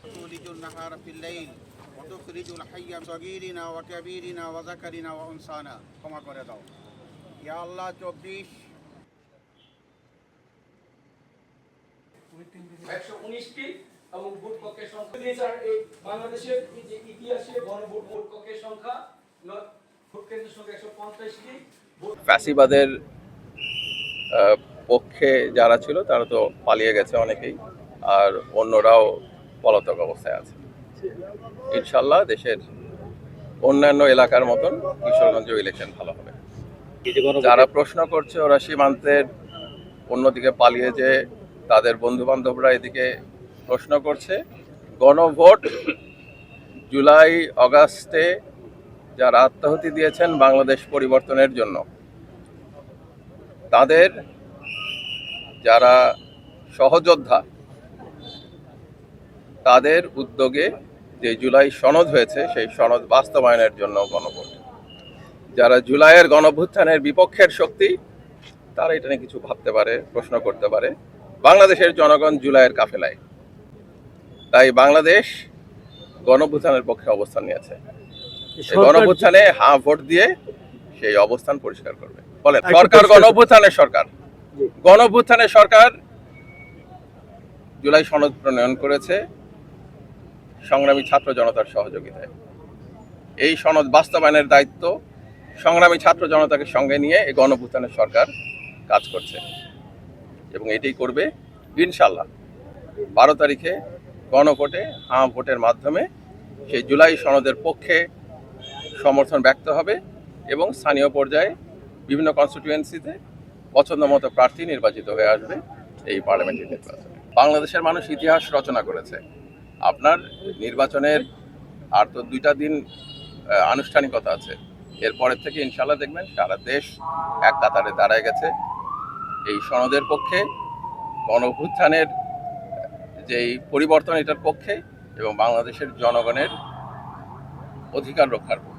تولج النهار في الليل وتخرج الحي من صغيرنا وكبيرنا وذكرنا وانثانا ক্ষমা করে দাও ইয়া আল্লাহ 24 119টি এবং ভোট কক্ষের সংখ্যা দিয়েছে। এই বাংলাদেশের যে ইতিহাসে ভোট কক্ষের সংখ্যা ভোট কেন্দ্রের সংখ্যা 150টি। ফ্যাসিবাদের পক্ষে যারা ছিল তারা তো পালিয়ে গেছে অনেকেই, আর অন্যরাও পলাতক অবস্থায় আছে। ইনশাল্লাহ দেশের অন্যান্য এলাকার মতন কিশোরগঞ্জেও ইলেকশন ভালো হবে। যারা প্রশ্ন করছে ওরা সীমান্তের অন্যদিকে পালিয়ে যে তাদের বন্ধু বান্ধবরা এদিকে প্রশ্ন করছে। গণভোট জুলাই অগাস্টে যারা আত্মাহুতি দিয়েছেন বাংলাদেশ পরিবর্তনের জন্য, তাদের যারা সহযোদ্ধা তাদের উদ্যোগে যে জুলাই সনদ হয়েছে সেই সনদ বাস্তবায়নের জন্য গণভোট। যারা জুলাইয়ের গণভ্যুত্থানের বিপক্ষের শক্তি তারা এটা নিয়ে কিছু ভাবতে পারে, প্রশ্ন করতে পারে। বাংলাদেশের জনগণ জুলাইয়ের কাফেলায়, তাই বাংলাদেশ গণভ্যুত্থানের পক্ষে অবস্থান নিয়েছে। গণভ্যুত্থানে হ্যাঁ ভোট দিয়ে সেই অবস্থান পরিষ্কার করবে। বলেন, সরকার গণভ্যুত্থানের সরকার জুলাই সনদ প্রণয়ন করেছে সংগ্রামী ছাত্র জনতার সহযোগিতায়। এই সনদ বাস্তবায়নের দায়িত্ব সংগ্রামী ছাত্র জনতাকে সঙ্গে নিয়ে এই গণভ্যুত্থানের সরকার কাজ করছে এবং এটাই করবে ইনশাল্লাহ। 12 তারিখে গণভোটে হ্যাঁ ভোটের মাধ্যমে সেই জুলাই সনদের পক্ষে সমর্থন ব্যক্ত হবে এবং স্থানীয় পর্যায়ে বিভিন্ন কনস্টিটিউয়েন্সিতে পছন্দ মতো প্রার্থী নির্বাচিত হয়ে আসবে এই পার্লামেন্টের নির্বাচনে। বাংলাদেশের মানুষ ইতিহাস রচনা করেছে। আপনার নির্বাচনের আর তো 2টা দিন আনুষ্ঠানিকতা আছে, এরপরের থেকে ইনশাল্লাহ দেখবেন সারা দেশ এক কাতারে দাঁড়ায় গেছে এই সনদের পক্ষে, গণভ্যুত্থানের যেই পরিবর্তন এটার পক্ষে এবং বাংলাদেশের জনগণের অধিকার রক্ষার পক্ষে।